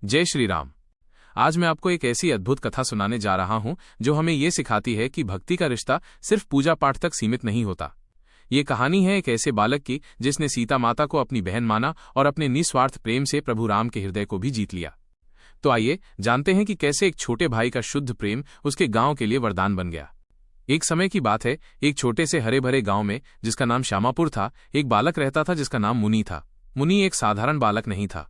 जय श्री राम। आज मैं आपको एक ऐसी अद्भुत कथा सुनाने जा रहा हूं जो हमें यह सिखाती है कि भक्ति का रिश्ता सिर्फ पूजा पाठ तक सीमित नहीं होता। ये कहानी है एक ऐसे बालक की जिसने सीता माता को अपनी बहन माना और अपने निस्वार्थ प्रेम से प्रभु राम के हृदय को भी जीत लिया। तो आइए जानते हैं कि कैसे एक छोटे भाई का शुद्ध प्रेम उसके गांव के लिए वरदान बन गया। एक समय की बात है, एक छोटे से हरे भरे गांव में जिसका नाम श्यामापुर था, एक बालक रहता था जिसका नाम मुनि था। मुनि एक साधारण बालक नहीं था।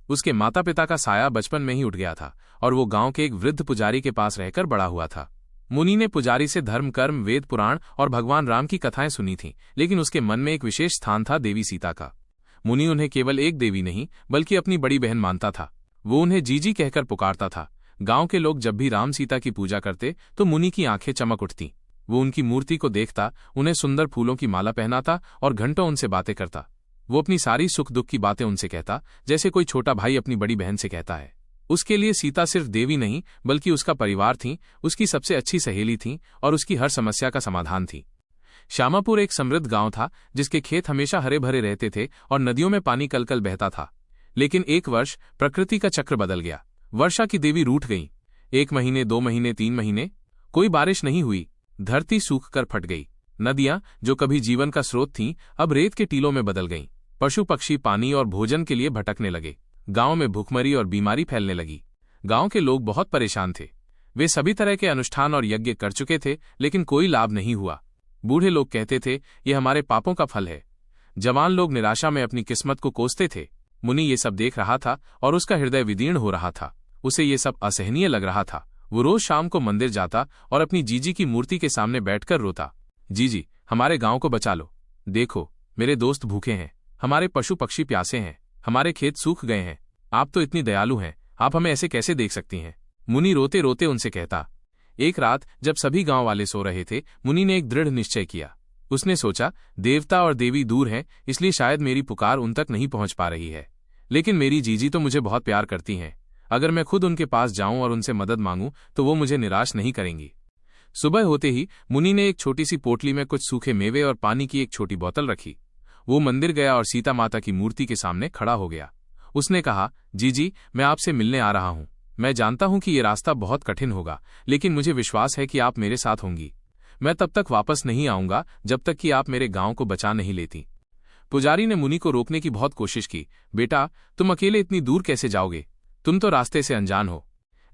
उसके माता पिता का साया बचपन में ही उठ गया था और वो गांव के एक वृद्ध पुजारी के पास रहकर बड़ा हुआ था। मुनि ने पुजारी से धर्म, कर्म, वेद, पुराण और भगवान राम की कथाएं सुनी थीं, लेकिन उसके मन में एक विशेष स्थान था, देवी सीता का। मुनि उन्हें केवल एक देवी नहीं बल्कि अपनी बड़ी बहन मानता था। वो उन्हें जीजी कहकर पुकारता था। गांव के लोग जब भी राम सीता की पूजा करते तो मुनि की आंखें चमक उठती। वो उनकी मूर्ति को देखता, उन्हें सुंदर फूलों की माला पहनाता और घंटों उनसे बातें करता। वो अपनी सारी सुख दुख की बातें उनसे कहता, जैसे कोई छोटा भाई अपनी बड़ी बहन से कहता है। उसके लिए सीता सिर्फ देवी नहीं बल्कि उसका परिवार थी, उसकी सबसे अच्छी सहेली थी और उसकी हर समस्या का समाधान थी। श्यामापुर एक समृद्ध गांव था जिसके खेत हमेशा हरे भरे रहते थे और नदियों में पानी कलकल बहता था। लेकिन एक वर्ष प्रकृति का चक्र बदल गया। वर्षा की देवी रूठ गई। 1 महीने, 2 महीने, 3 महीने कोई बारिश नहीं हुई। धरती सूख कर फट गई। नदियां जो कभी जीवन का स्रोत थीं, अब रेत के टीलों में बदल गईं। पशु पक्षी पानी और भोजन के लिए भटकने लगे। गांव में भूखमरी और बीमारी फैलने लगी। गांव के लोग बहुत परेशान थे। वे सभी तरह के अनुष्ठान और यज्ञ कर चुके थे, लेकिन कोई लाभ नहीं हुआ। बूढ़े लोग कहते थे, ये हमारे पापों का फल है। जवान लोग निराशा में अपनी किस्मत को कोसते थे। मुनि ये सब देख रहा था और उसका हृदय विदीर्ण हो रहा था। उसे ये सब असहनीय लग रहा था। वो रोज शाम को मंदिर जाता और अपनी जीजी की मूर्ति के सामने बैठकर रोता, जीजी, हमारे गांव को बचा लो। देखो, मेरे दोस्त भूखे हैं, हमारे पशु पक्षी प्यासे हैं, हमारे खेत सूख गए हैं। आप तो इतनी दयालु हैं, आप हमें ऐसे कैसे देख सकती हैं? मुनि रोते रोते उनसे कहता। एक रात जब सभी गांव वाले सो रहे थे, मुनि ने एक दृढ़ निश्चय किया। उसने सोचा, देवता और देवी दूर हैं, इसलिए शायद मेरी पुकार उन तक नहीं पहुंच पा रही है, लेकिन मेरी जीजी तो मुझे बहुत प्यार करती हैं। अगर मैं खुद उनके पास जाऊं और उनसे मदद मांगूं तो वो मुझे निराश नहीं करेंगी। सुबह होते ही मुनि ने एक छोटी सी पोटली में कुछ सूखे मेवे और पानी की एक छोटी बोतल रखी। वो मंदिर गया और सीता माता की मूर्ति के सामने खड़ा हो गया। उसने कहा, जीजी, मैं आपसे मिलने आ रहा हूं। मैं जानता हूं कि ये रास्ता बहुत कठिन होगा, लेकिन मुझे विश्वास है कि आप मेरे साथ होंगी। मैं तब तक वापस नहीं आऊंगा जब तक कि आप मेरे गांव को बचा नहीं लेती। पुजारी ने मुनि को रोकने की बहुत कोशिश की। बेटा, तुम अकेले इतनी दूर कैसे जाओगे? तुम तो रास्ते से अनजान हो।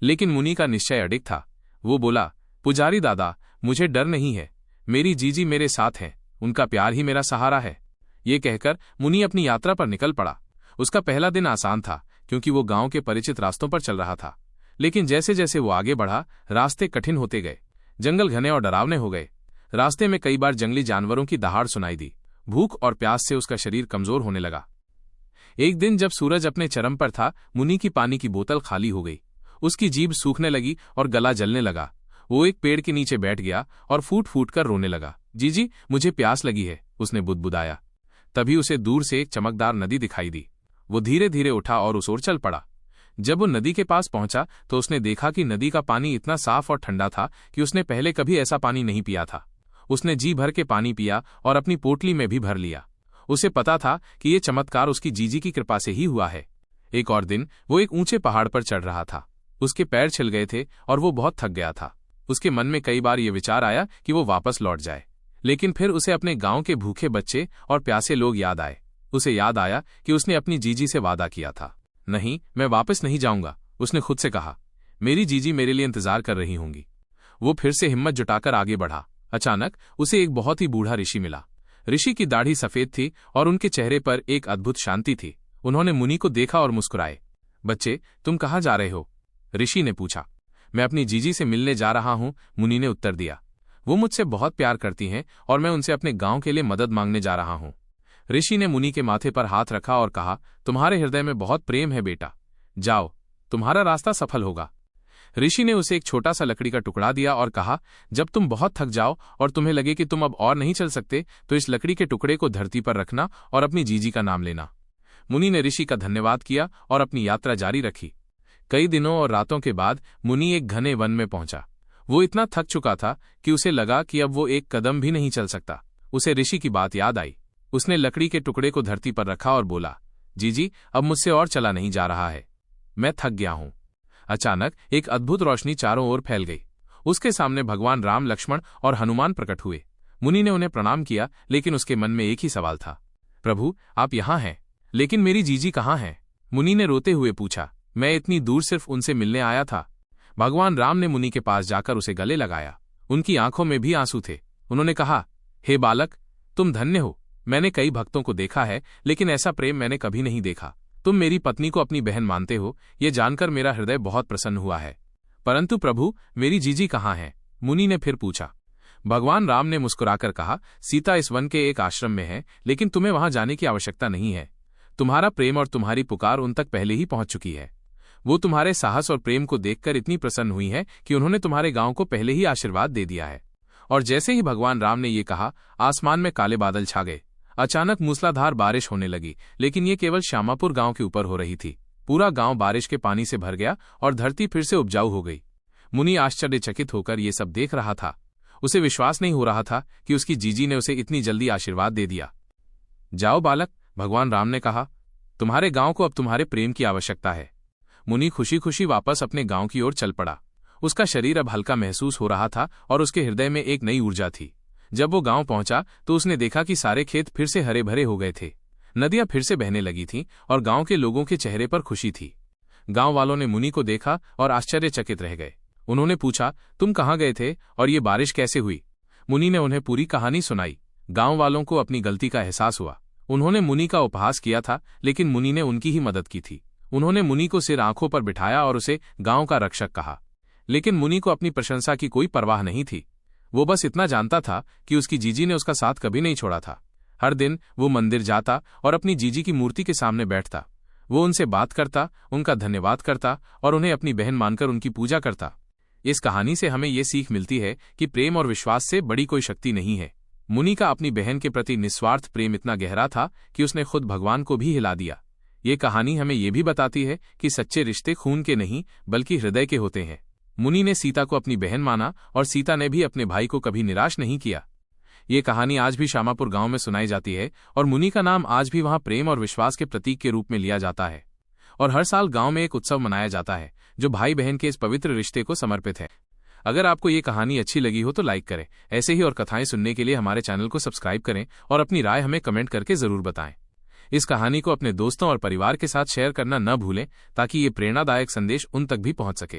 लेकिन मुनि का निश्चय अडिग था। वो बोला, पुजारी दादा, मुझे डर नहीं है। मेरी जीजी मेरे साथ है, उनका प्यार ही मेरा सहारा है। ये कहकर मुनि अपनी यात्रा पर निकल पड़ा। उसका पहला दिन आसान था क्योंकि वो गांव के परिचित रास्तों पर चल रहा था। लेकिन जैसे जैसे वो आगे बढ़ा, रास्ते कठिन होते गए। जंगल घने और डरावने हो गए। रास्ते में कई बार जंगली जानवरों की दहाड़ सुनाई दी। भूख और प्यास से उसका शरीर कमजोर होने लगा। एक दिन जब सूरज अपने चरम पर था, मुनि की पानी की बोतल खाली हो गई। उसकी जीभ सूखने लगी और गला जलने लगा। वो एक पेड़ के नीचे बैठ गया और फूट फूट कर रोने लगा। जीजी, मुझे प्यास लगी है, उसने बुदबुदाया। तभी उसे दूर से एक चमकदार नदी दिखाई दी। वो धीरे धीरे उठा और उस ओर चल पड़ा। जब वो नदी के पास पहुंचा तो उसने देखा कि नदी का पानी इतना साफ और ठंडा था कि उसने पहले कभी ऐसा पानी नहीं पिया था। उसने जी भर के पानी पिया और अपनी पोटली में भी भर लिया। उसे पता था कि ये चमत्कार उसकी जीजी की कृपा से ही हुआ है। एक और दिन वो एक ऊंचे पहाड़ पर चढ़ रहा था। उसके पैर छिल गए थे और वो बहुत थक गया था। उसके मन में कई बार ये विचार आया कि वो वापस लौट जाए, लेकिन फिर उसे अपने गांव के भूखे बच्चे और प्यासे लोग याद आए। उसे याद आया कि उसने अपनी जीजी से वादा किया था। नहीं, मैं वापस नहीं जाऊंगा, उसने खुद से कहा। मेरी जीजी मेरे लिए इंतजार कर रही होंगी। वो फिर से हिम्मत जुटाकर आगे बढ़ा। अचानक उसे एक बहुत ही बूढ़ा ऋषि मिला। ऋषि की दाढ़ी सफेद थी और उनके चेहरे पर एक अद्भुत शांति थी। उन्होंने मुनि को देखा और मुस्कुराए। बच्चे, तुम कहाँ जा रहे हो? ऋषि ने पूछा। मैं अपनी जीजी से मिलने जा रहा हूं, मुनि ने उत्तर दिया। वो मुझसे बहुत प्यार करती हैं और मैं उनसे अपने गांव के लिए मदद मांगने जा रहा हूं। ऋषि ने मुनि के माथे पर हाथ रखा और कहा, तुम्हारे हृदय में बहुत प्रेम है बेटा, जाओ, तुम्हारा रास्ता सफल होगा। ऋषि ने उसे एक छोटा सा लकड़ी का टुकड़ा दिया और कहा, जब तुम बहुत थक जाओ और तुम्हें लगे कि तुम अब और नहीं चल सकते तो इस लकड़ी के टुकड़े को धरती पर रखना और अपनी जीजी का नाम लेना। मुनि ने ऋषि का धन्यवाद किया और अपनी यात्रा जारी रखी। कई दिनों और रातों के बाद मुनि एक घने वन में पहुंचा। वो इतना थक चुका था कि उसे लगा कि अब वो एक कदम भी नहीं चल सकता। उसे ऋषि की बात याद आई। उसने लकड़ी के टुकड़े को धरती पर रखा और बोला, जीजी, अब मुझसे और चला नहीं जा रहा है। मैं थक गया हूं। अचानक एक अद्भुत रोशनी चारों ओर फैल गई। उसके सामने भगवान राम, लक्ष्मण और हनुमान प्रकट हुए। मुनि ने उन्हें प्रणाम किया, लेकिन उसके मन में एक ही सवाल था, प्रभु आप यहाँ हैं, लेकिन मेरी जीजी कहाँ है? मुनि ने रोते हुए पूछा, मैं इतनी दूर सिर्फ उनसे मिलने आया था। भगवान राम ने मुनि के पास जाकर उसे गले लगाया। उनकी आंखों में भी आंसू थे। उन्होंने कहा, हे बालक, तुम धन्य हो। मैंने कई भक्तों को देखा है, लेकिन ऐसा प्रेम मैंने कभी नहीं देखा। तुम मेरी पत्नी को अपनी बहन मानते हो, यह जानकर मेरा हृदय बहुत प्रसन्न हुआ है। परंतु प्रभु, मेरी जीजी कहाँ है? मुनि ने फिर पूछा। भगवान राम ने मुस्कुराकर कहा, सीता इस वन के एक आश्रम में है, लेकिन तुम्हें वहां जाने की आवश्यकता नहीं है। तुम्हारा प्रेम और तुम्हारी पुकार उन तक पहले ही पहुंच चुकी है। वो तुम्हारे साहस और प्रेम को देखकर इतनी प्रसन्न हुई है कि उन्होंने तुम्हारे गांव को पहले ही आशीर्वाद दे दिया है। और जैसे ही भगवान राम ने ये कहा, आसमान में काले बादल छा गए। अचानक मूसलाधार बारिश होने लगी, लेकिन ये केवल श्यामापुर गांव के ऊपर हो रही थी। पूरा गांव बारिश के पानी से भर गया और धरती फिर से उपजाऊ हो गई। मुनि आश्चर्यचकित होकर ये सब देख रहा था। उसे विश्वास नहीं हो रहा था कि उसकी जीजी ने उसे इतनी जल्दी आशीर्वाद दे दिया। जाओ बालक, भगवान राम ने कहा, तुम्हारे गांव को अब तुम्हारे प्रेम की आवश्यकता है। मुनि खुशी खुशी वापस अपने गांव की ओर चल पड़ा। उसका शरीर अब हल्का महसूस हो रहा था और उसके हृदय में एक नई ऊर्जा थी। जब वो गांव पहुंचा तो उसने देखा कि सारे खेत फिर से हरे भरे हो गए थे। नदियां फिर से बहने लगी थीं और गांव के लोगों के चेहरे पर खुशी थी। गांव वालों ने मुनि को देखा और आश्चर्यचकित रह गए। उन्होंने पूछा, तुम कहाँ गए थे और ये बारिश कैसे हुई? मुनि ने उन्हें पूरी कहानी सुनाई। गांव वालों को अपनी गलती का एहसास हुआ। उन्होंने मुनि का उपहास किया था, लेकिन मुनि ने उनकी ही मदद की थी। उन्होंने मुनि को सिर आंखों पर बिठाया और उसे गांव का रक्षक कहा। लेकिन मुनि को अपनी प्रशंसा की कोई परवाह नहीं थी। वो बस इतना जानता था कि उसकी जीजी ने उसका साथ कभी नहीं छोड़ा था। हर दिन वो मंदिर जाता और अपनी जीजी की मूर्ति के सामने बैठता। वो उनसे बात करता, उनका धन्यवाद करता और उन्हें अपनी बहन मानकर उनकी पूजा करता। इस कहानी से हमें ये सीख मिलती है कि प्रेम और विश्वास से बड़ी कोई शक्ति नहीं है। मुनि का अपनी बहन के प्रति निस्वार्थ प्रेम इतना गहरा था कि उसने खुद भगवान को भी हिला दिया। ये कहानी हमें ये भी बताती है कि सच्चे रिश्ते खून के नहीं बल्कि हृदय के होते हैं। मुनि ने सीता को अपनी बहन माना और सीता ने भी अपने भाई को कभी निराश नहीं किया। ये कहानी आज भी श्यामापुर गांव में सुनाई जाती है और मुनि का नाम आज भी वहां प्रेम और विश्वास के प्रतीक के रूप में लिया जाता है। और हर साल गांव में एक उत्सव मनाया जाता है जो भाई बहन के इस पवित्र रिश्ते को समर्पित है। अगर आपको ये कहानी अच्छी लगी हो तो लाइक करें। ऐसे ही और कथाएं सुनने के लिए हमारे चैनल को सब्सक्राइब करें और अपनी राय हमें कमेंट करके जरूर बताएं। इस कहानी को अपने दोस्तों और परिवार के साथ शेयर करना न भूलें ताकि ये प्रेरणादायक संदेश उन तक भी पहुंच सके।